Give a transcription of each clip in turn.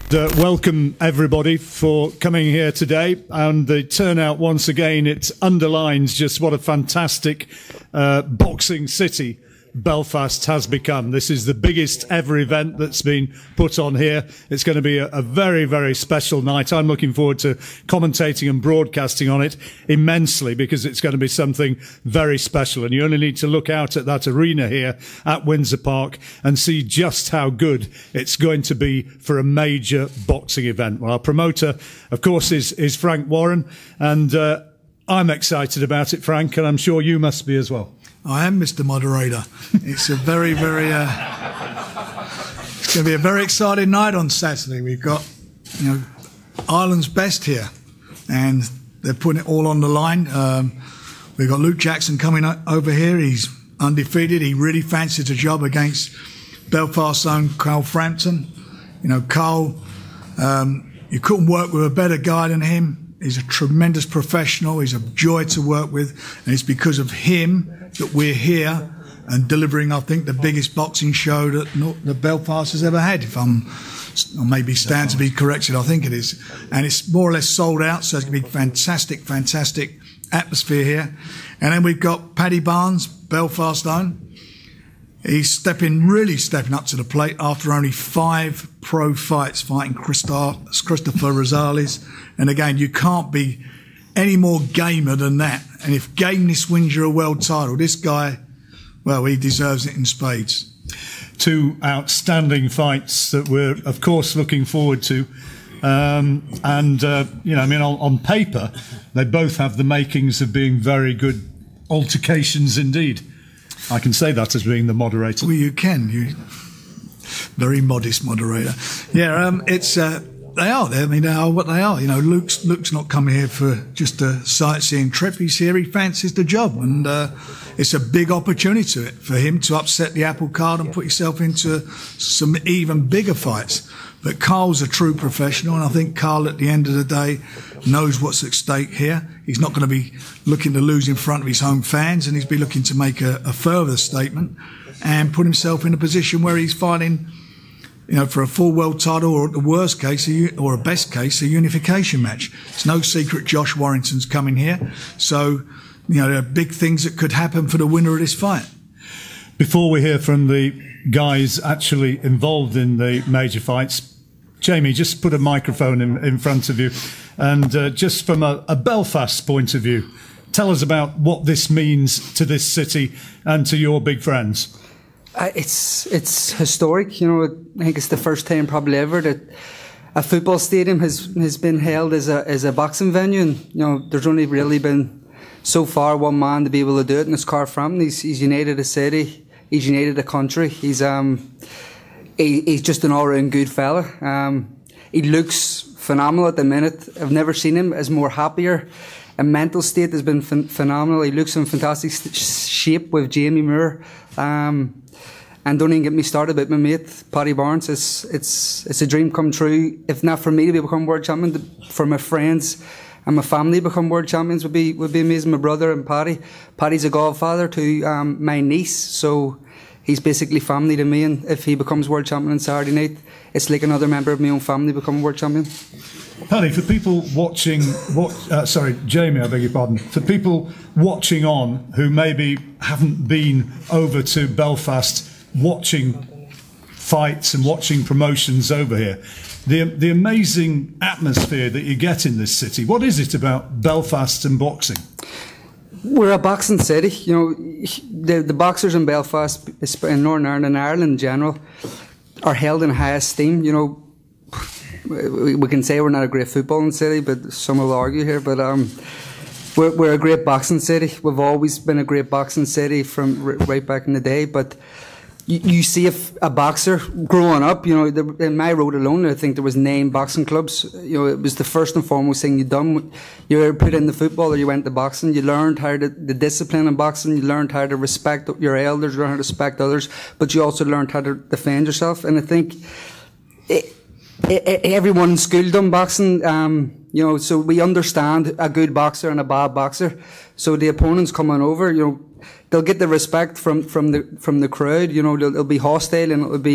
Welcome everybody for coming here today, and the turnout once again, it underlines just what a fantastic boxing city Belfast has become. This is the biggest ever event that's been put on here. It's going to be a very, very special night. I'm looking forward to commentating and broadcasting on it immensely, because it's going to be something very special. And you only need to look out at that arena here at Windsor Park and see just how good it's going to be for a major boxing event. Well, our promoter, of course, is Frank Warren, and I'm excited about it, Frank, and I'm sure you must be as well. I am, Mr. Moderator. It's a very, very, it's going to be a very exciting night on Saturday. We've got, Ireland's best here, and they're putting it all on the line. We've got Luke Jackson coming over here. He's undefeated. He really fancies a job against Belfast's own Carl Frampton. Carl, you couldn't work with a better guy than him. He's a tremendous professional. He's a joy to work with, and it's because of him that we're here and delivering, I think, the biggest boxing show that Belfast has ever had. If I maybe stand to be corrected, I think it is. And it's more or less sold out, so it's going to be fantastic, fantastic atmosphere here. And then we've got Paddy Barnes, Belfast own. He's really stepping up to the plate after only 5 pro fights, fighting Christopher Rosales. And again, you can't be any more gamer than that. And if gameness wins you a world title, this guy, well, he deserves it in spades. 2 outstanding fights that we're, of course, looking forward to. On paper, they both have the makings of being very good altercations indeed. I can say that as being the moderator. Well, you can. You very modest moderator. Yeah, they are. They are what they are. Luke's not coming here for just a sightseeing trip. He's here. He fancies the job, and it's a big opportunity for him to upset the apple cart and put himself into some even bigger fights. But Carl's a true professional, and I think Carl, at the end of the day, knows what's at stake here. He's not going to be looking to lose in front of his home fans, and he's be looking to make a further statement and put himself in a position where he's fighting, for a full world title, or at the worst case, or a best case, a unification match. It's no secret Josh Warrington's coming here. So, there are big things that could happen for the winner of this fight. Before we hear from the guys actually involved in the major fights, Jamie, just put a microphone in front of you, and just from a Belfast point of view, tell us about what this means to this city and to your big friends. It's historic. I think it's the first time probably ever that a football stadium has been held as a boxing venue, and there's only really been so far one man to be able to do it, and it's Carl Frampton. He's united a city. He's united a country. He's just an all-round good fella. He looks phenomenal at the minute. I've never seen him as more happier. A mental state has been phenomenal. He looks in fantastic shape with Jamie Moore. And don't even get me started about my mate, Paddy Barnes. It's a dream come true. If not for me to become world champion, for my friends and my family to become world champions would be amazing. My brother and Paddy's a godfather to my niece, so he's basically family to me. And if he becomes world champion on Saturday night, it's like another member of my own family becoming world champion. Paddy, for people watching, Jamie, I beg your pardon. For people watching on who maybe haven't been over to Belfast watching fights and watching promotions over here, the amazing atmosphere that you get in this city, what is it about Belfast and boxing? We're a boxing city. The boxers in Belfast, in Northern Ireland and Ireland in general, are held in high esteem. We can say we're not a great footballing city, but some will argue here. But we're a great boxing city. We've always been a great boxing city from right back in the day. But you see a boxer growing up, in my road alone, I think there was 9 boxing clubs. It was the first and foremost thing you done. You were put in the football or you went to boxing. You learned how the discipline in boxing. You learned how to respect your elders, you learned how to respect others, but you also learned how to defend yourself. And I think everyone in school done boxing, so we understand a good boxer and a bad boxer. So the opponents coming over, they'll get the respect from the crowd. They'll be hostile, and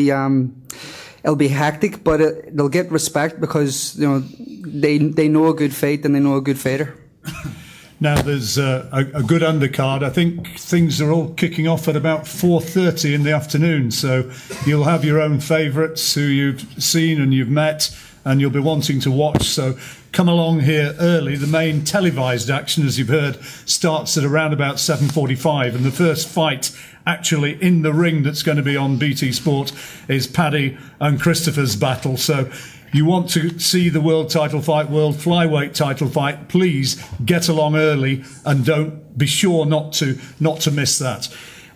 it'll be hectic, but they'll get respect because they know a good fight and they know a good fighter. Now there's a good undercard. I think things are all kicking off at about 4:30 in the afternoon, so you'll have your own favourites who you've seen and you've met and you'll be wanting to watch, so come along here early. The main televised action, as you've heard, starts at around about 7:45, and the first fight actually in the ring that's going to be on BT Sport is Paddy and Christopher's battle. So you want to see the world title fight, world flyweight title fight, please get along early and don't be sure not to miss that.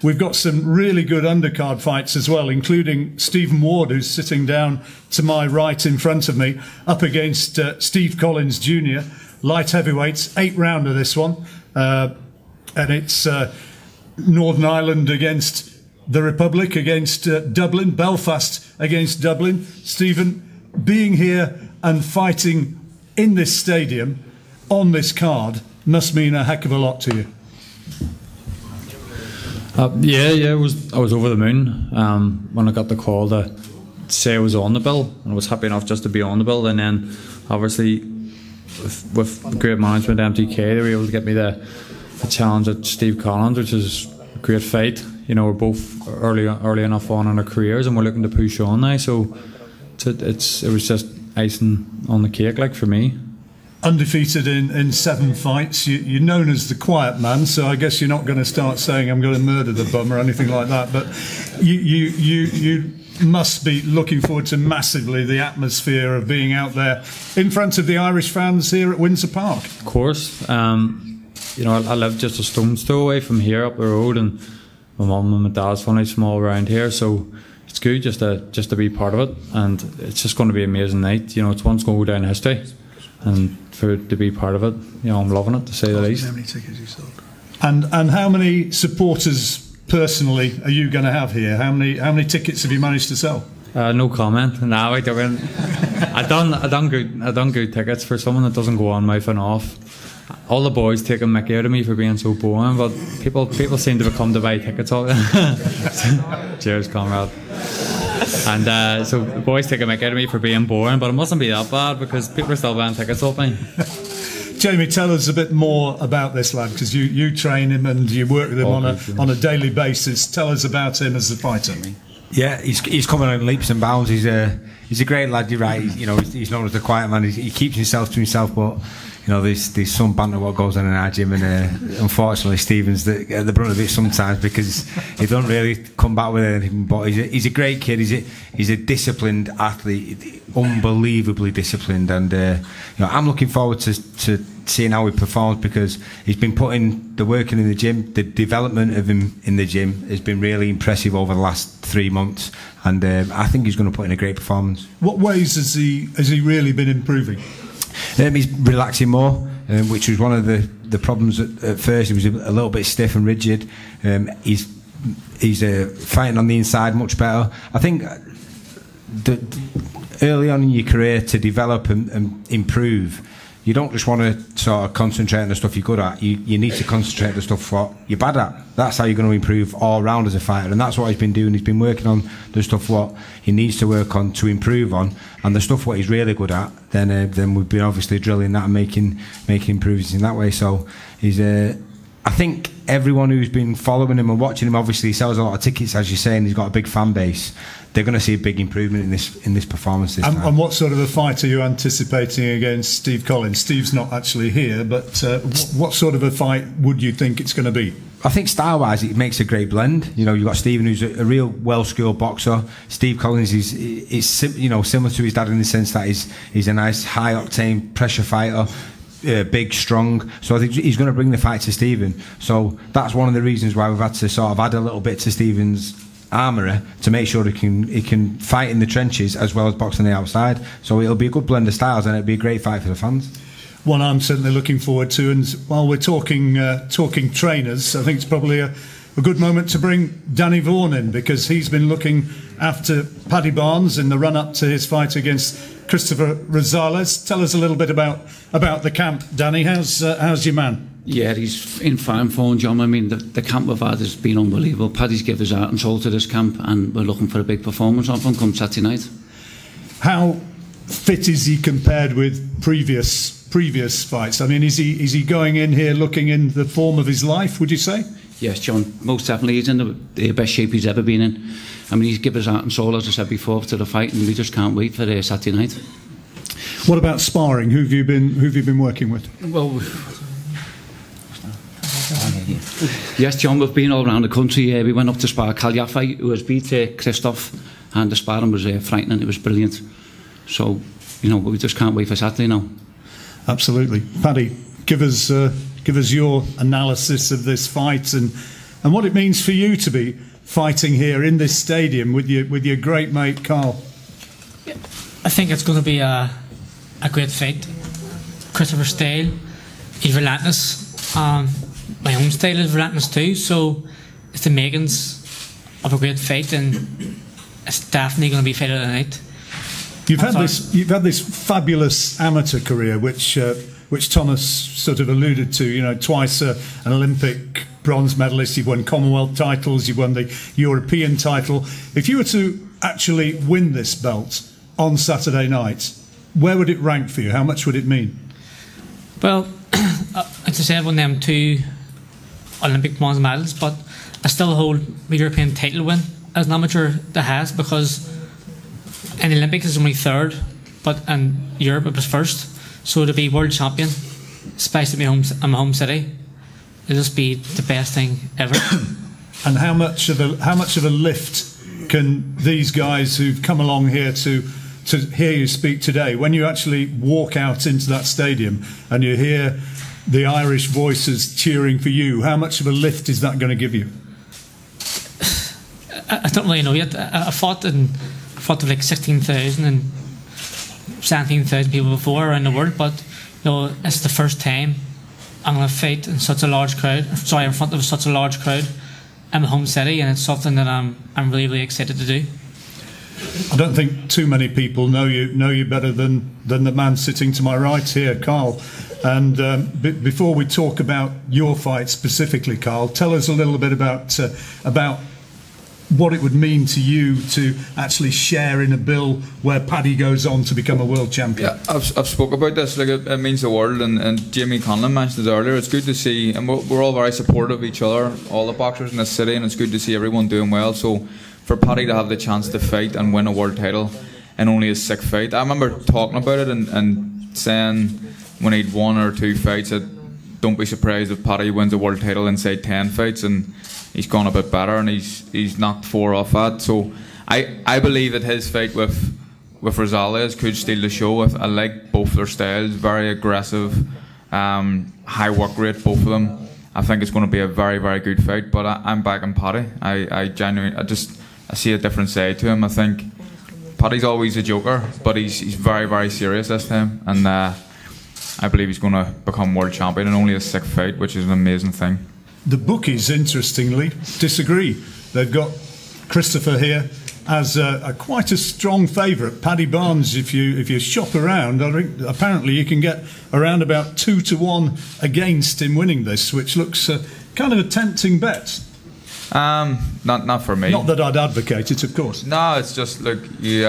We've got some really good undercard fights as well, including Stephen Ward, who's sitting down to my right in front of me, up against Steve Collins Jr., light heavyweights, 8-rounder this one. And it's Northern Ireland against the Republic, against Dublin, Belfast against Dublin. Stephen, being here and fighting in this stadium on this card must mean a heck of a lot to you. I was over the moon when I got the call to say I was on the bill, and I was happy enough just to be on the bill. And then obviously with great management, MTK, they were able to get me the challenge at Steve Collins, which is a great fight. We're both early enough on in our careers, and we're looking to push on now. So it was just icing on the cake, like, for me. Undefeated in 7 fights. You're known as the quiet man, so I guess you're not going to start saying I'm going to murder the bum or anything like that. But you must be looking forward to massively the atmosphere of being out there in front of the Irish fans here at Windsor Park. Of course. I live just a stone's throw away from here up the road, and my mum and my dad's from a small around here, so it's good just to be part of it, and it's just going to be an amazing night. It's one's going to go down in history, and to be part of it, I'm loving it, to say the least. How many tickets you sold? And how many supporters personally are you going to have here? How many tickets have you managed to sell? No comment. No, I don't. I done good tickets for someone that doesn't go on mouthing off. All the boys take a mickey out of me for being so boring, but people seem to come to buy tickets all Cheers, comrade. And so the boys take a mickey out of me for being boring, but it mustn't be that bad because people are still buying tickets off me. Jamie, tell us a bit more about this lad, because you train him and you work with him on a daily basis. Tell us about him as a fighter. Yeah, he's coming on leaps and bounds. He's a great lad. You're right. He's known as the quiet man. He keeps himself to himself, but there's some banter what goes on in our gym, and unfortunately Stephen's at the brunt of it sometimes because he don't really come back with anything. But he's a great kid. He's a disciplined athlete, unbelievably disciplined, and I'm looking forward to seeing how he performs, because he's been putting the work in the gym. The development of him in the gym has been really impressive over the last 3 months, and I think he's going to put in a great performance. What ways has he really been improving? He's relaxing more, which was one of the problems at first. He was a little bit stiff and rigid. He's fighting on the inside much better. I think early on in your career, to develop and improve, you don't just want to sort of concentrate on the stuff you're good at. You need to concentrate on the stuff what you're bad at. That's how you're going to improve all round as a fighter, and that's what he's been doing. He's been working on the stuff what he needs to work on to improve on, and the stuff what he's really good at. Then we've been obviously drilling that and making improvements in that way. So he's I think everyone who's been following him and watching him, obviously he sells a lot of tickets, as you're saying. He's got a big fan base. They're going to see a big improvement in this performance this time. And what sort of a fight are you anticipating against Steve Collins? Steve's not actually here, but what sort of a fight would you think it's going to be? I think style-wise, it makes a great blend. You've got Stephen, who's a real well-skilled boxer. Steve Collins is similar to his dad in the sense that he's a nice high-octane pressure fighter. Big, strong, so I think he's going to bring the fight to Stephen. So that's one of the reasons why we've had to sort of add a little bit to Stephen's armoury to make sure he can fight in the trenches as well as box on the outside. So it'll be a good blend of styles, and it'll be a great fight for the fans. One I'm certainly looking forward to. And while we're talking trainers, I think it's probably a good moment to bring Danny Vaughan in, because he's been looking after Paddy Barnes in the run-up to his fight against Christopher Rosales. Tell us a little bit about the camp, Danny. How's your man? Yeah, he's in fine form, John. I mean, the camp we've had has been unbelievable. Paddy's given his heart and soul to this camp, and we're looking for a big performance of him come Saturday night. How fit is he compared with previous fights? I mean, is he going in here looking in the form of his life, would you say? Yes, John, most definitely. He's in the best shape he's ever been in. I mean, he's given his heart and soul, as I said before, to the fight, and we just can't wait for Saturday night. What about sparring? Who have you been working with? Well, yes, John, we've been all around the country. We went up to spar Cal Yaffe, who has beat Christoph, and the sparring was frightening. It was brilliant. So, we just can't wait for Saturday now. Absolutely. Paddy, give us your analysis of this fight and what it means for you to be fighting here in this stadium with your great mate Carl. I think it's going to be a great fight. Christopher's style, he's relentless. My own style is relentless too, so it's the makings of a great fight, and it's definitely going to be fight of the night. You've had this fabulous amateur career, which Thomas sort of alluded to. Twice an Olympic bronze medalist. You've won Commonwealth titles. You've won the European title. If you were to actually win this belt on Saturday night, where would it rank for you? How much would it mean? Well, as I said, I won them 2 Olympic bronze medals, but I still hold the European title win as an amateur the highest, because in the Olympics it's only 3rd, but in Europe it was 1st. So to be world champion, especially in my home city, it'll just be the best thing ever. And how much of a lift can these guys who've come along here to hear you speak today, when you actually walk out into that stadium and you hear the Irish voices cheering for you, how much of a lift is that going to give you? I don't really know yet. I fought with like 16,000 and 17,000 people before around the world, but it's the first time I'm going to fight in such a large crowd. In front of such a large crowd in my home city, and it's something that I'm really, really excited to do. I don't think too many people know you better than the man sitting to my right here, Carl. And before we talk about your fight specifically, Carl, tell us a little bit about what it would mean to you to actually share in a bill where Paddy goes on to become a world champion. Yeah, I've spoke about this. Like it means the world, and Jamie Conlon mentioned it earlier. It's good to see, and we're all very supportive of each other, all the boxers in this city, and it's good to see everyone doing well. So for Paddy to have the chance to fight and win a world title in only his 6th fight, I remember talking about it and saying when he'd 1 or 2 fights that don't be surprised if Paddy wins a world title in say 10 fights, and he's gone a bit better, and he's knocked 4 off that. So I believe that his fight with Rosales could steal the show. I like both their styles, very aggressive, high work rate, both of them. I think it's going to be a very, very good fight, but I'm backing Paddy. I genuinely, I see a different side to him. I think Paddy's always a joker, but he's very, very serious this time, and I believe he's going to become world champion in only his 6th fight, which is an amazing thing. The bookies, interestingly, disagree. They've got Christopher here as quite a strong favourite. Paddy Barnes, if you shop around, I think apparently you can get around about 2-1 against him winning this, which looks kind of a tempting bet. Not for me. Not that I'd advocate it, of course. No, it's just look, you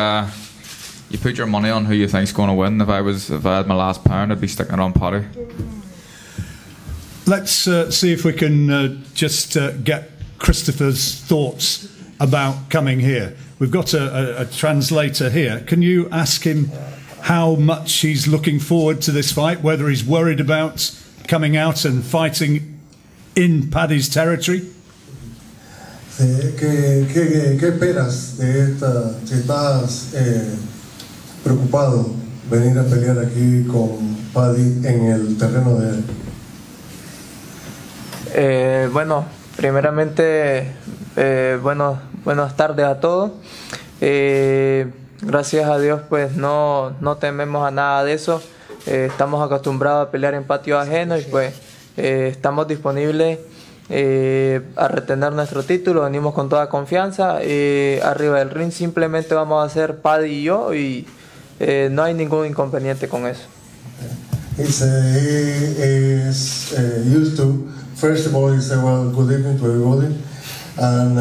put your money on who you think's going to win. If I had my last pound, I'd be sticking it on Paddy. Let's see if we can just get Christopher's thoughts about coming here. We've got a translator here. Can you ask him how much he's looking forward to this fight, whether he's worried about coming out and fighting in Paddy's territory? ¿Qué esperas de esta? Si estás preocupado venir a pelear aquí con Paddy en el terreno de él. Bueno, primeramente, buenas tardes a todos. Gracias a Dios, pues no tememos a nada de eso. Estamos acostumbrados a pelear en patio ajeno y pues estamos disponibles a retener nuestro título. Venimos con toda confianza. Arriba del ring simplemente vamos a hacer Paddy y yo, y no hay ningún inconveniente con eso. He is used to. First of all, he said, well, good evening to everybody. And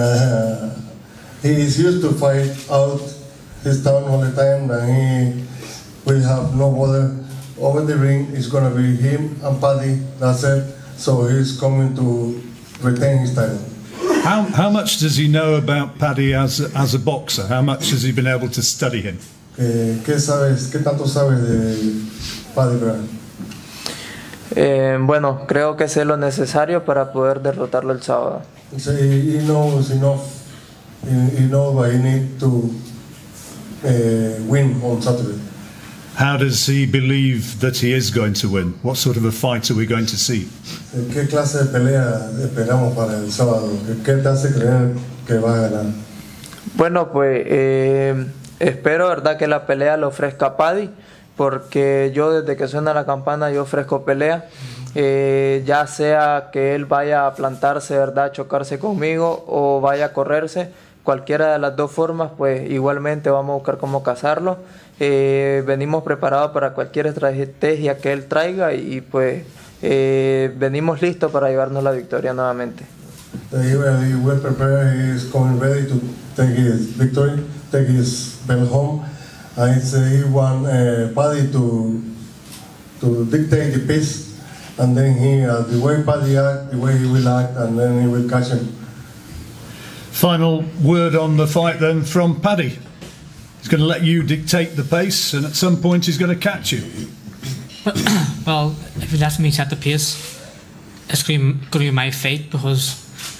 he is used to fight out he's down all the time, and he will have no other over the ring. It's gonna be him and Paddy. That's it. So he's coming to retain his title. How much does he know about Paddy as a boxer? How much has he been able to study him? ¿Qué tanto sabes de Paddy Bryan? Bueno, creo que sé lo necesario para poder derrotarlo el sábado. He knows enough. He knows what he needs to win on Saturday. How does he believe that he is going to win? What sort of a fight are we going to see? ¿Qué clase de pelea esperamos para el sábado? ¿Qué te hace creer que va a ganar? Bueno, pues espero, verdad, que la pelea lo ofrezca Paddy, porque yo desde que suena la campana yo ofrezco pelea, ya sea que él vaya a plantarse, verdad, chocarse conmigo o vaya a correrse, cualquiera de las dos formas, pues igualmente vamos a buscar cómo cazarlo. Venimos preparados para cualquier estrategia que él traiga y pues venimos listos para llevarnos la victoria nuevamente. He will prepare. He is coming ready to take his victory, take his belt home. I say he want Paddy to dictate the pace, and then the way Paddy act, the way he will act, and then he will catch him. Final word on the fight then from Paddy. He's going to let you dictate the pace, and at some point he's going to catch you. Well, if he lets me set the pace, it's going to be my fate, because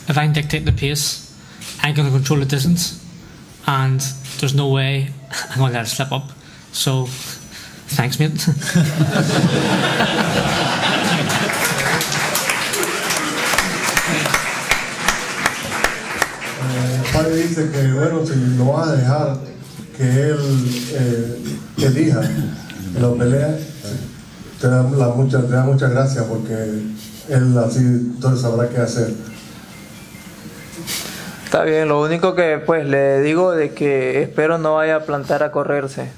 if I can dictate the pace, I'm going to control the distance, and there's no way I'm going to let it slip up. So, thanks, mate. Paddy dice que bueno, si lo vas a dejar que él elija la pelea, te da muchas gracias, porque él así entonces sabrá qué hacer. Está bien, lo único que pues le digo de que espero no vaya a plantar a correrse.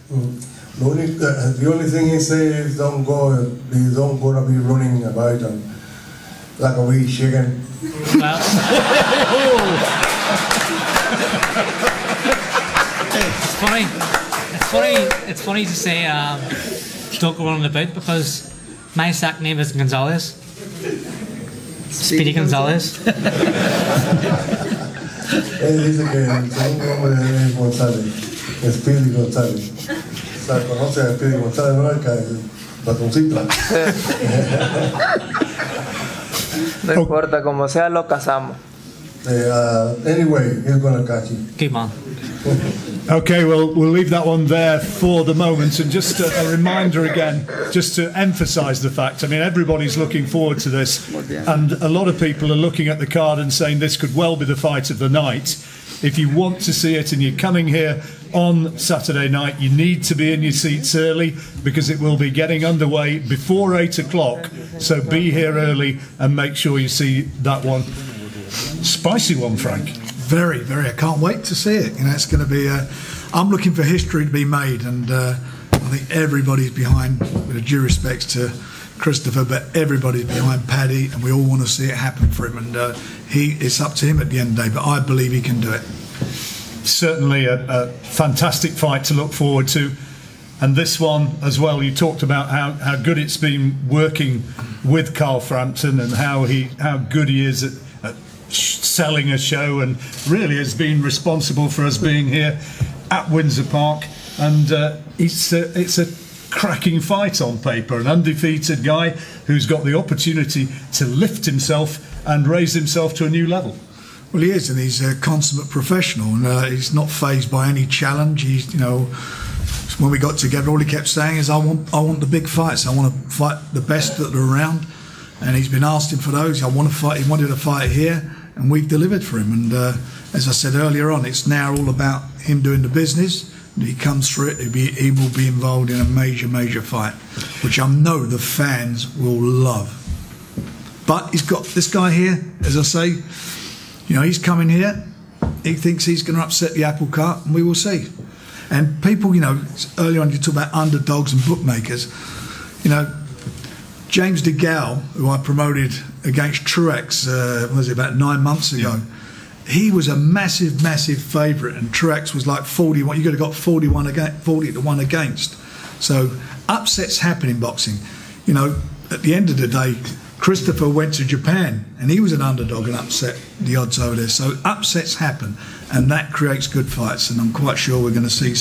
Lo único, the only thing he says, don't gonna be running about like a wee chicken. Well, it's funny to say don't go running about, because my exact name is Gonzalez. Speedy Gonzalez. Él dice que el segundo nombre es González, Speedy González. O sea, conoce a Speedy González, ¿no? El ratoncito. No importa, como sea, lo cazamos. Anyway, he's gonna catch you. Keep on. Okay, well, we'll leave that one there for the moment, and just a reminder again, just to emphasise the fact, I mean, everybody's looking forward to this, and a lot of people are looking at the card and saying this could well be the fight of the night. If you want to see it and you're coming here on Saturday night, you need to be in your seats early, because it will be getting underway before 8 o'clock, so be here early and make sure you see that one. Spicy one, Frank. Very, very. I can't wait to see it. You know, it's going to be. I'm looking for history to be made, and I think everybody's behind. With due respects to Christopher, but everybody's behind Paddy, and we all want to see it happen for him. And it's up to him at the end of the day. But I believe he can do it. Certainly a fantastic fight to look forward to, and this one as well. You talked about how good it's been working with Carl Frampton, and how good he is at selling a show, and really has been responsible for us being here at Windsor Park. And it's a cracking fight on paper, an undefeated guy who's got the opportunity to lift himself and raise himself to a new level. Well, he is, and he's a consummate professional, and he's not fazed by any challenge. He's, you know, when we got together, all he kept saying is, I want the big fights. I want to fight the best that are around. And he's been asking for those. He wanted to fight here, and we've delivered for him. And as I said earlier on, it's now all about him doing the business. And he comes through it. He will be involved in a major fight, which I know the fans will love. But he's got this guy here, as I say, you know, he's coming here. He thinks he's going to upset the apple cart, and we will see. And people, you know, earlier on you talk about underdogs and bookmakers. You know, James DeGale, who I promoted against Truex, was it about 9 months ago? he was a massive, massive favourite, and Truex was like 41. You could have got 40 to 1 against. So upsets happen in boxing. You know, at the end of the day, Christopher went to Japan and he was an underdog and upset the odds over there. So upsets happen, and that creates good fights. And I'm quite sure we're going to see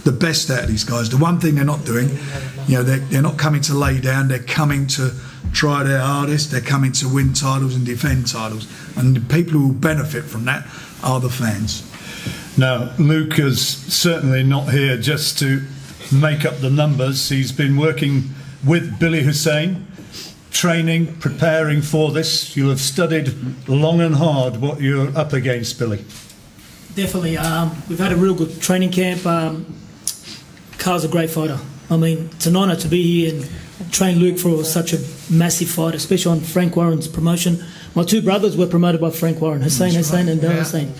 the best out of these guys. The one thing they're not doing, you know, they're not coming to lay down. They're coming to try their hardest. They're coming to win titles and defend titles. And the people who will benefit from that are the fans. Now, Luke is certainly not here just to make up the numbers. He's been working with Billy Hussein, training, preparing for this. You'll have studied long and hard what you're up against, Billy. Definitely. We've had a real good training camp. Carl's a great fighter. I mean, it's an honour to be here and train Luke for such a massive fight, especially on Frank Warren's promotion. My two brothers were promoted by Frank Warren, Hussein and Del Hussein.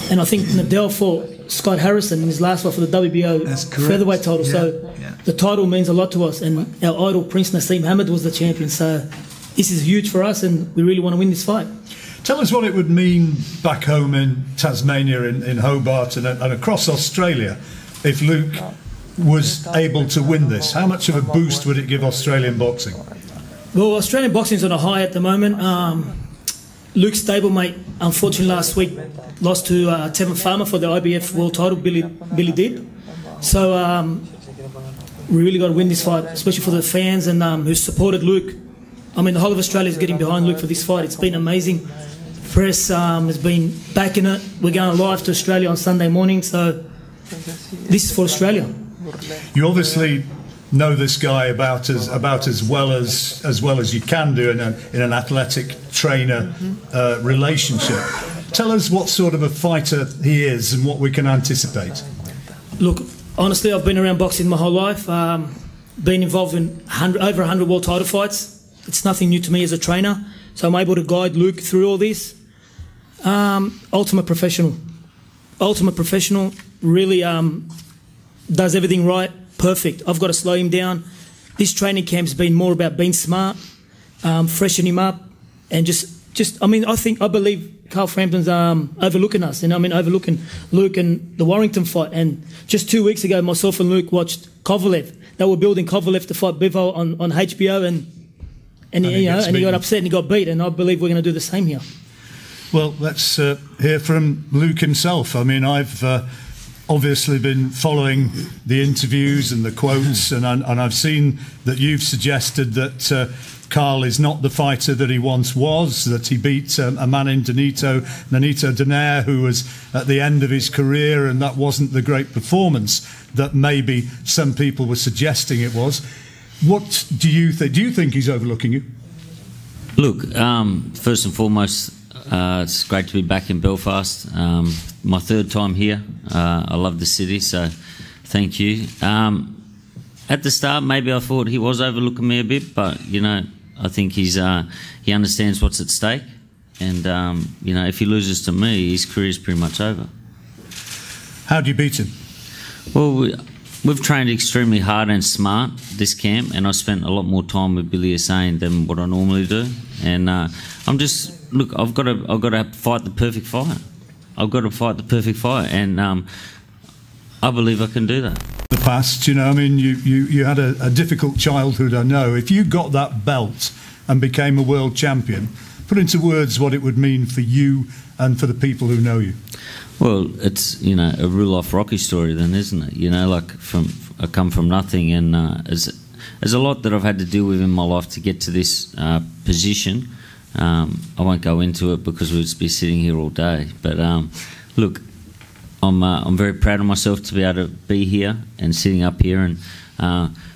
And I think Nadal fought Scott Harrison in his last fight for the WBO featherweight title. So the title means a lot to us. And our idol, Prince Nassim Hamid, was the champion. So this is huge for us, and we really want to win this fight. Tell us what it would mean back home in Tasmania, in Hobart and across Australia if Luke was able to win this. How much of a boost would it give Australian boxing? Well, Australian boxing's on a high at the moment. Luke's stablemate, unfortunately, last week lost to Tevin Farmer for the IBF world title. Billy did. So we really got to win this fight, especially for the fans and who supported Luke. I mean, the whole of Australia is getting behind Luke for this fight. It's been amazing. Press has been backing it. We're going live to Australia on Sunday morning, so this is for Australia. You obviously know this guy about as well as you can do in an athletic trainer relationship. Tell us what sort of a fighter he is and what we can anticipate. Look, honestly, I've been around boxing my whole life. Been involved in over 100 world title fights. It's nothing new to me as a trainer, so I'm able to guide Luke through all this. Ultimate professional, really does everything right, perfect. I've got to slow him down. This training camp's been more about being smart, freshen him up, and I believe Carl Frampton's overlooking us, and I mean overlooking Luke and the Warrington fight. And just 2 weeks ago, myself and Luke watched Kovalev. They were building Kovalev to fight Bivol on HBO, and he got upset and he got beat. And I believe we're going to do the same here. Well, let's hear from Luke himself. I mean, I've obviously been following the interviews and the quotes, and I've seen that you've suggested that Carl is not the fighter that he once was, that he beat a man in Nonito Donaire, who was at the end of his career, and that wasn't the great performance that maybe some people were suggesting it was. What do you think? Do you think he's overlooking you? Look, first and foremost, it's great to be back in Belfast. My third time here. I love the city, so thank you. At the start, maybe I thought he was overlooking me a bit, but I think he understands what's at stake, and if he loses to me, his career is pretty much over. How do you beat him? Well, we've trained extremely hard and smart this camp, and I spent a lot more time with Billy Hussein than what I normally do. And I've got to fight the perfect fight. I've got to fight the perfect fight, and I believe I can do that. The past, I mean, you had a difficult childhood, I know. If you got that belt and became a world champion, put into words what it would mean for you and for the people who know you. Well, it's a real life Rocky story, then, isn't it? I come from nothing, and there's a lot that I've had to deal with in my life to get to this position. I won't go into it because we'd be sitting here all day. But look, I'm very proud of myself to be able to be here and sitting up here. And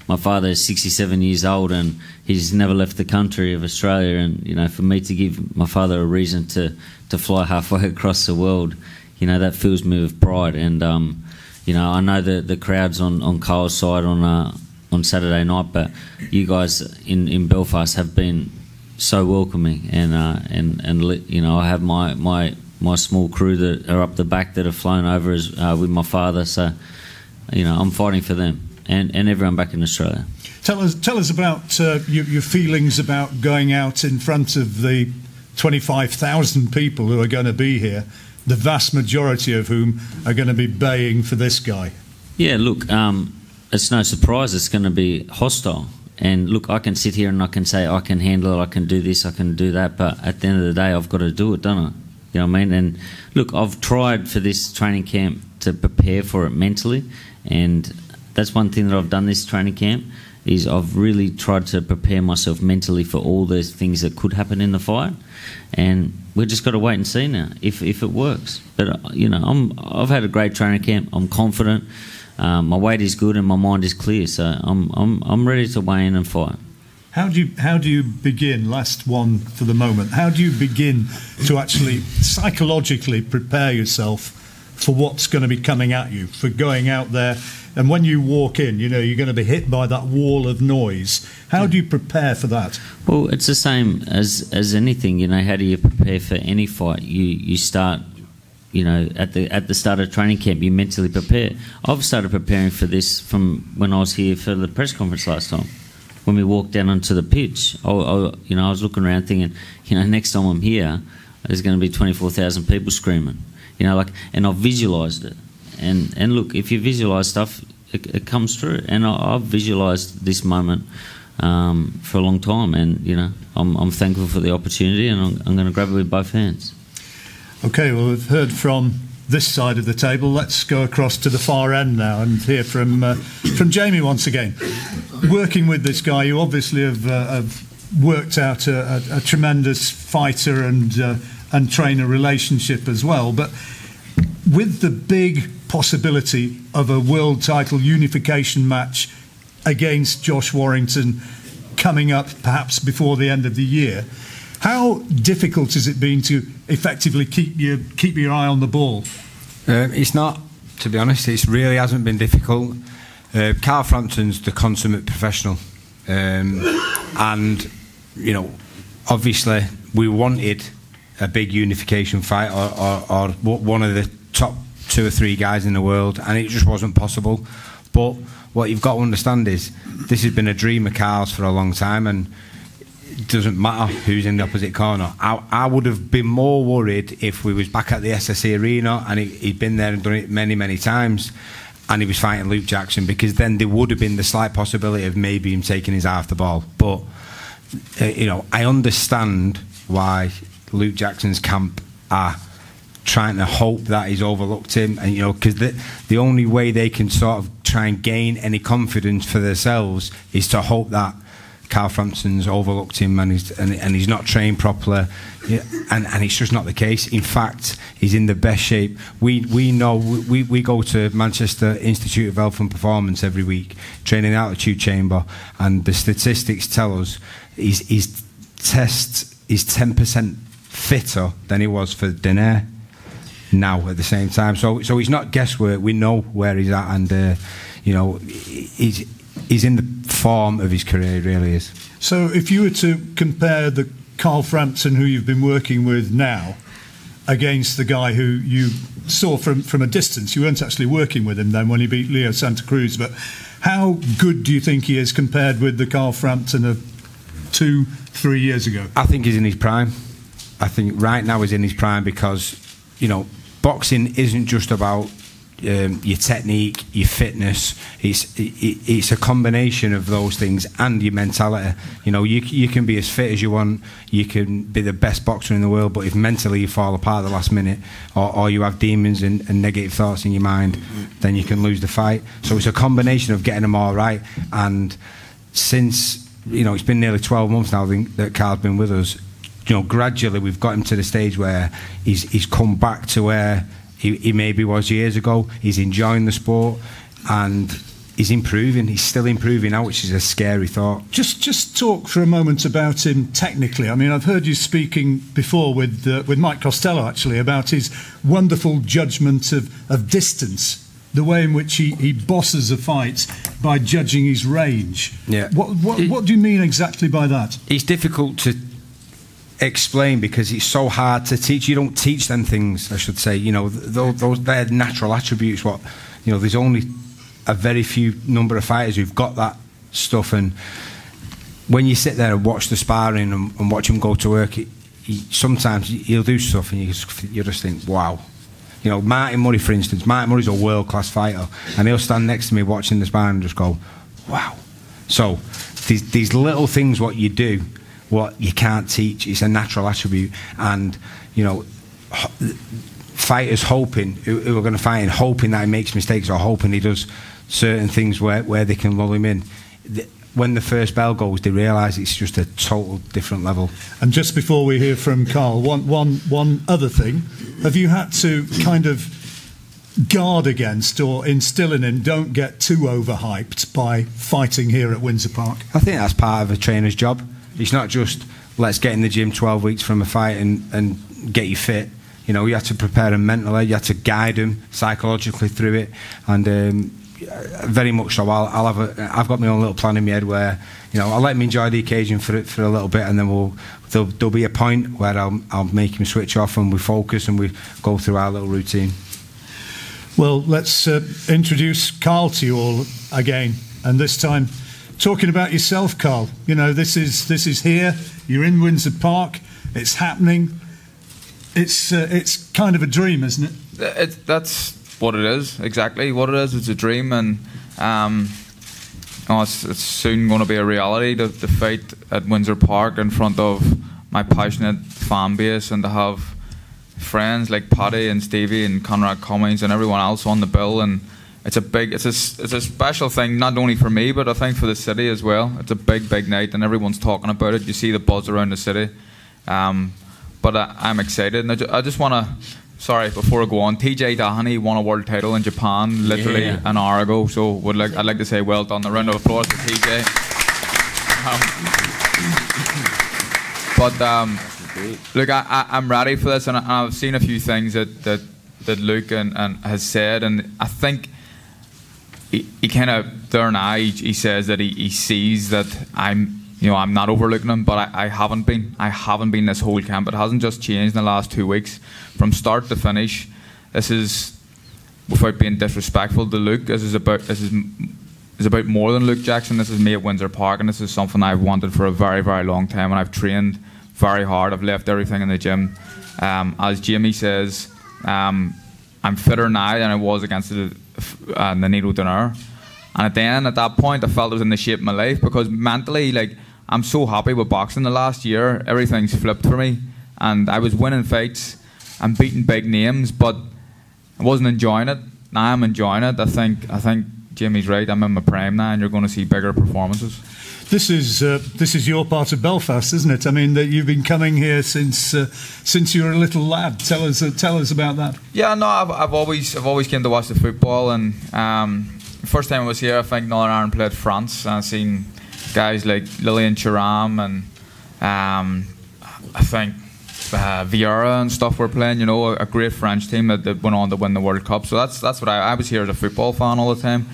my father is 67 years old, and he's never left the country of Australia. And for me to give my father a reason to fly halfway across the world, that fills me with pride. And I know the crowds on Carl's side on Saturday night, but you guys in Belfast have been so welcoming, and I have my small crew that are up the back that have flown over with my father. So I'm fighting for them and everyone back in Australia. Tell us about your feelings about going out in front of the 25,000 people who are going to be here the vast majority of whom are going to be baying for this guy. Yeah, look, it's no surprise it's going to be hostile. And look, I can sit here and I can say I can handle it, I can do this, I can do that, but at the end of the day, I've got to do it, don't I? You know what I mean? And look, I've tried for this training camp to prepare for it mentally, and that's one thing that I've done this training camp, is I've really tried to prepare myself mentally for all those things that could happen in the fight, and we've just got to wait and see now if it works. But you know, I've had a great training camp. I'm confident. My weight is good and my mind is clear, so I'm ready to weigh in and fight. How do you begin? Last one for the moment. How do you begin to actually psychologically prepare yourself for what's going to be coming at you, for going out there? And when you walk in, you know, you're going to be hit by that wall of noise. How do you prepare for that? Well, it's the same as anything. You know, how do you prepare for any fight? You start. You know, at the start of training camp, you mentally prepare. I've started preparing for this from when I was here for the press conference last time. When we walked down onto the pitch, I was looking around thinking, you know, next time I'm here, there's going to be 24,000 people screaming. You know, and I've visualised it. And look, if you visualise stuff, it comes true. And I've visualised this moment for a long time. And you know, I'm thankful for the opportunity, and I'm going to grab it with both hands. Okay, well, we've heard from this side of the table. Let's go across to the far end now and hear from Jamie once again. Working with this guy, you obviously have worked out a tremendous fighter and trainer relationship as well. But with the big possibility of a world title unification match against Josh Warrington coming up perhaps before the end of the year, how difficult has it been to effectively keep your eye on the ball? It's not, to be honest. It really hasn't been difficult. Carl Frampton's the consummate professional, and you know, obviously we wanted a big unification fight or one of the top 2 or 3 guys in the world, and it just wasn't possible. But what you've got to understand is this has been a dream of Carl's for a long time, and it doesn't matter who's in the opposite corner. I would have been more worried if we was back at the SSE Arena and he'd been there and done it many, many times, and he was fighting Luke Jackson, because then there would have been the slight possibility of maybe him taking his eye off the ball. But you know, I understand why Luke Jackson's camp are trying to hope that he's overlooked him, and you know, because the only way they can sort of try and gain any confidence for themselves is to hope that Carl Frampton's overlooked him and he's not trained properly, yeah, and it's just not the case. In fact, he's in the best shape. We know we go to Manchester Institute of Health and Performance every week, training altitude chamber, and the statistics tell us his test is 10% fitter than he was for Danair now at the same time. So he's not guesswork. We know where he's at, and you know, he's in the form of his career, he really is. So if you were to compare the Carl Frampton who you've been working with now against the guy who you saw from a distance, you weren't actually working with him then when he beat Leo Santa Cruz, but how good do you think he is compared with the Carl Frampton of 2-3 years ago? I think he's in his prime. I think right now he's in his prime, because, you know, boxing isn't just about your technique, your fitness. It's a combination of those things and your mentality. You know, you can be as fit as you want, you can be the best boxer in the world, but if mentally you fall apart at the last minute, or you have demons and negative thoughts in your mind, then you can lose the fight. So it's a combination of getting them all right. And since, you know, it's been nearly 12 months now that Carl's been with us, you know, gradually we've got him to the stage where he's come back to where he maybe was years ago. He's enjoying the sport and he's improving. He's still improving now, which is a scary thought. Just talk for a moment about him technically. I mean, I've heard you speaking before with Mike Costello actually about his wonderful judgment of distance, the way in which he bosses a fight by judging his range. Yeah. What do you mean exactly by that? It's difficult to explain because it's so hard to teach. You don't teach them things, I should say. You know, those they're natural attributes. What, you know, there's only a very few number of fighters who've got that stuff, and when you sit there and watch the sparring and watch him go to work, sometimes he'll do stuff and you just think, wow, You know, Martin Murray, for instance. Martin Murray's a world-class fighter, and he'll stand next to me watching the sparring and just go, wow. So these little things what you do, what you can't teach, it's a natural attribute. And, you know, fighters hoping, who are going to fight him, hoping that he makes mistakes or hoping he does certain things where they can lull him in. When the first bell goes, they realise it's just a total different level. And just before we hear from Carl, one other thing. Have you had to kind of guard against or instill in him, don't get too overhyped by fighting here at Windsor Park? I think that's part of a trainer's job. It's not just, let's get in the gym 12 weeks from a fight and get you fit. You know, you have to prepare him mentally, you have to guide him psychologically through it. And very much so. I've got my own little plan in my head where, you know, I'll let him enjoy the occasion for a little bit, and then there'll be a point where I'll make him switch off and we focus and we go through our little routine. Well, let's introduce Carl to you all again, and this time talking about yourself, Carl. You know, this is here. You're in Windsor Park. It's happening. It's kind of a dream, isn't it? That's what it is, exactly what it is. It's a dream, and it's soon going to be a reality to fight at Windsor Park in front of my passionate fan base, and to have friends like Paddy and Stevie and Conrad Cummings and everyone else on the bill. And it's a special thing, not only for me but I think for the city as well. It's a big night and everyone's talking about it. You see the buzz around the city, but I'm excited. And I just want to, sorry, before I go on, TJ Dahany won a world title in Japan literally an hour ago, so I'd like to say well done. A round of applause for TJ. Look, I'm ready for this, and I've seen a few things that Luke and has said, and I think he kind of there now he says that he sees that I'm not overlooking him, but I haven't been this whole camp. It hasn't just changed in the last 2 weeks, from start to finish. This is, without being disrespectful to Luke, this is about more than Luke Jackson. This is me at Windsor Park, and this is something I've wanted for a very, very long time, and I've trained very hard. I've left everything in the gym. As Jamie says, I'm fitter now than I was against the Nino Donaire. And at that point, I felt I was in the shape of my life, because mentally, like, I'm so happy with boxing the last year. Everything's flipped for me, and I was winning fights and beating big names, but I wasn't enjoying it. Now I'm enjoying it. I think Jamie's right. I'm in my prime now, and you're going to see bigger performances. This is your part of Belfast, isn't it? I mean, that you've been coming here since you were a little lad. Tell us about that. Yeah, no, I've always came to watch the football, and first time I was here, I think Northern Ireland played France, and I've seen guys like Lilian Thuram and I think Vieira and stuff were playing. You know, a great French team that went on to win the World Cup. So that's what I was here as a football fan all the time.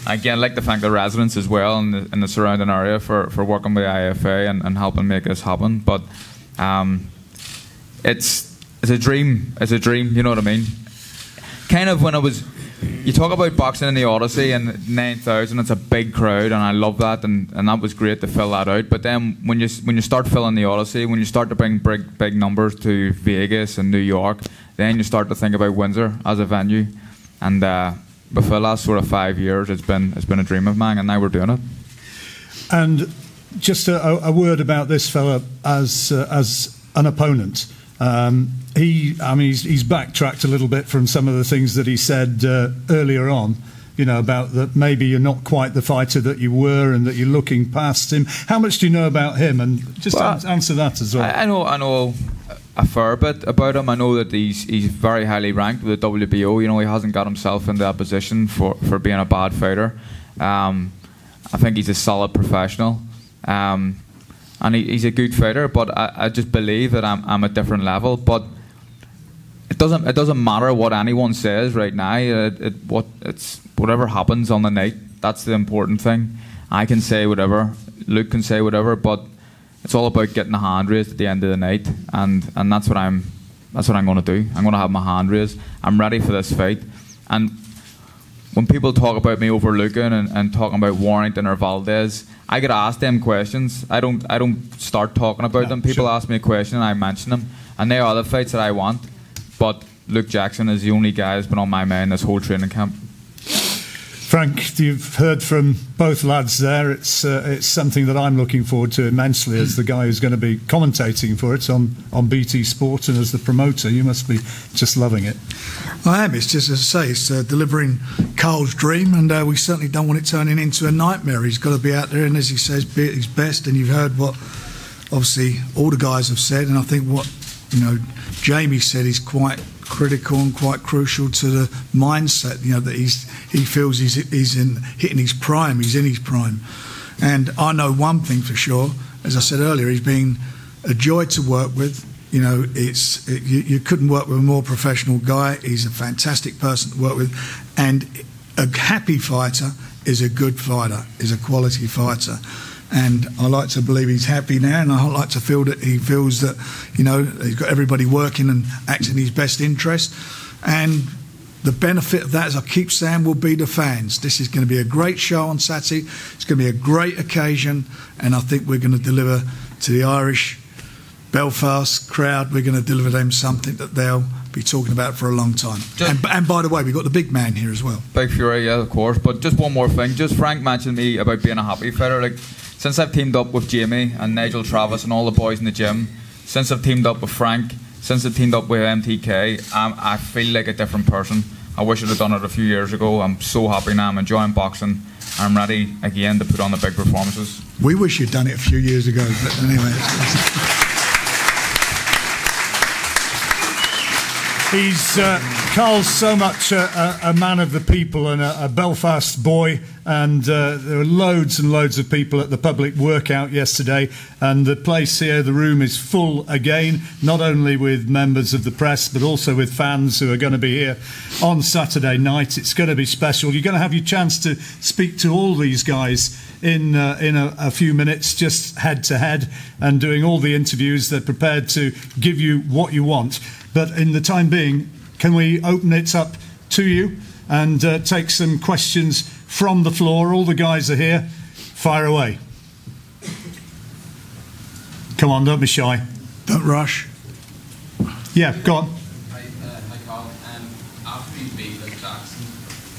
Again, I'd like to thank the residents as well in the surrounding area for working with the IFA and helping make this happen. But it's a dream. It's a dream, you know what I mean? Kind of when I was... You talk about boxing in the Odyssey and 9,000, it's a big crowd, and I love that, and that was great to fill that out. But then when you start filling the Odyssey, when you start to bring big numbers to Vegas and New York, then you start to think about Windsor as a venue. And but for the last sort of 5 years, it's been a dream of mine, and now we're doing it. And just a word about this fella as an opponent. He's backtracked a little bit from some of the things that he said earlier on. You know, about that maybe you're not quite the fighter that you were, and that you're looking past him. How much do you know about him? And just answer that as well. I know a fair bit about him. I know that he's very highly ranked with the WBO. You know, he hasn't got himself into that position for being a bad fighter. I think he's a solid professional, and he's a good fighter. But I just believe that I'm a different level. But it doesn't matter what anyone says right now. It's whatever happens on the night. That's the important thing. I can say whatever, Luke can say whatever, but it's all about getting the hand raised at the end of the night, and that's what I'm going to do. I'm going to have my hand raised. I'm ready for this fight. And when people talk about me overlooking and talking about Warrington or Valdez, I get asked them questions. I don't start talking about them. People ask me a question and I mention them, and they are the fights that I want. But Luke Jackson is the only guy that's been on my mind this whole training camp. Frank, you've heard from both lads there. It's something that I'm looking forward to immensely as the guy who's going to be commentating for it on BT Sport, and as the promoter, you must be just loving it. I am. It's just, as I say, it's delivering Carl's dream, and we certainly don't want it turning into a nightmare. He's got to be out there and, as he says, be at his best. And you've heard what, obviously, all the guys have said, and I think what Jamie said is quite critical and quite crucial to the mindset. That he feels he's hitting his prime. He's in his prime, and I know one thing for sure. As I said earlier, he's been a joy to work with. You couldn't work with a more professional guy. He's a fantastic person to work with, and a happy fighter is a good fighter, is a quality fighter. And I like to believe he's happy now, and I like to feel that he feels that, he's got everybody working and acting in his best interest. And the benefit of that, as I keep saying, will be the fans. This is going to be a great show on Saturday. It's going to be a great occasion, and I think we're going to deliver to the Irish Belfast crowd. We're going to deliver them something that they'll be talking about for a long time. And by the way, we've got the big man here as well. Big Fury, yeah, of course. But just one more thing. Just Frank mentioned me about being a happy fighter. Since I've teamed up with Jamie and Nigel Travis and all the boys in the gym, since I've teamed up with Frank, since I've teamed up with MTK, I feel like a different person. I wish I'd have done it a few years ago. I'm so happy now. I'm enjoying boxing. I'm ready again to put on the big performances. We wish you'd done it a few years ago, but anyway. Carl's so much a man of the people and a Belfast boy, and there were loads and loads of people at the public workout yesterday, and the place here, the room is full again, not only with members of the press but also with fans who are going to be here on Saturday night. It's going to be special. You're going to have your chance to speak to all these guys in a few minutes, just head to head, and doing all the interviews. They're prepared to give you what you want. But in the time being, can we open it up to you and take some questions from the floor? All the guys are here. Fire away. Come on, don't be shy. Don't rush. Yeah, go on. Hi Carl. After you beat Luke Jackson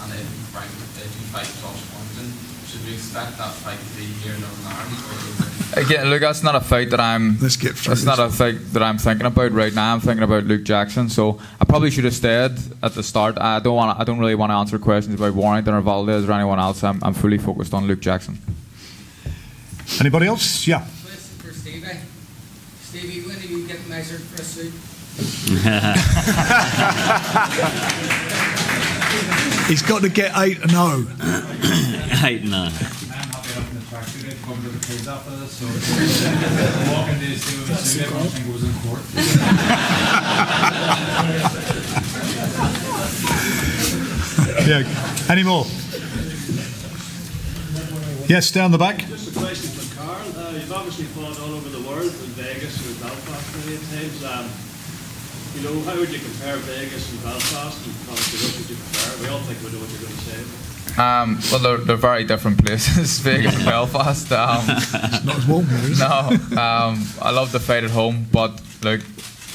and then Frank, if you fight Frampton, should we expect that fight to be here in Northern Ireland? Again, look, that's not a fight that I'm. That's not a fight that I'm thinking about right now. I'm thinking about Luke Jackson. So I probably should have stayed at the start. I don't really want to answer questions about Warrington or Valdez or anyone else. I'm fully focused on Luke Jackson. Anybody else? Yeah. Question for Stevie. Stevie, when are you getting measured for a suit? He's got to get 8-0. 8-0. Come to the kids after this, so walk into the suit with a suit, everything goes in court. Yeah. Any more? Yes, down the back. Just a question for Carl. You've obviously fought all over the world, in Vegas and Belfast many times. How would you compare Vegas and Belfast? And obviously, what would you compare? We all think we know what you're going to say. Well, they're very different places, Vegas and Belfast. It's not as warm here, is it? No, I love the fight at home, but look,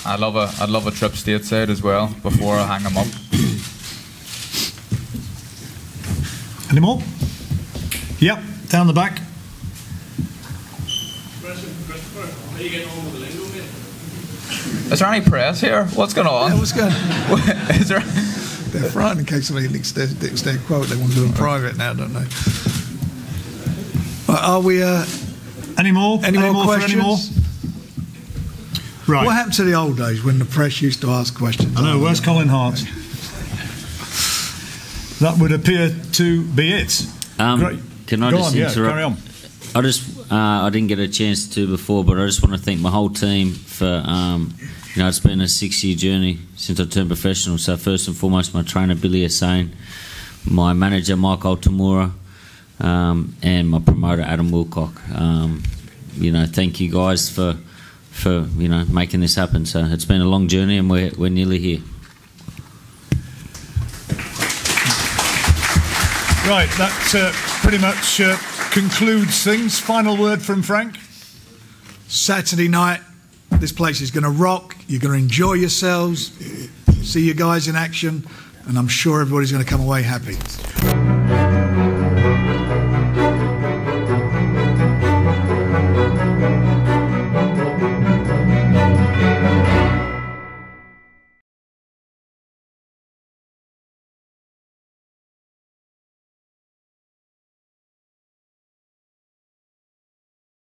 I'd love a trip stateside as well before I hang them up. Any more? Yep, down the back. How are you getting on with the lingo, mate? Is there any press here? What's going on? Yeah, what's going on? Is there? They're frightened in case somebody leaks their quote. They want to do it in private now, don't they? Are we? Any more? Any more questions? Right. What happened to the old days when the press used to ask questions? I know. Where's Colin Hart? That would appear to be it. Great. Can I Go just on, interrupt? carry on. I didn't get a chance to before, but I just want to thank my whole team for. It's been a 6-year journey since I turned professional. So first and foremost, my trainer Billy Hussain, my manager Mike Altamura, and my promoter Adam Wilcock. Thank you guys for making this happen. So it's been a long journey, and we're nearly here. Right, that pretty much concludes things. Final word from Frank. Saturday night, this place is going to rock. You're going to enjoy yourselves. see you guys in action, and I'm sure everybody's going to come away happy.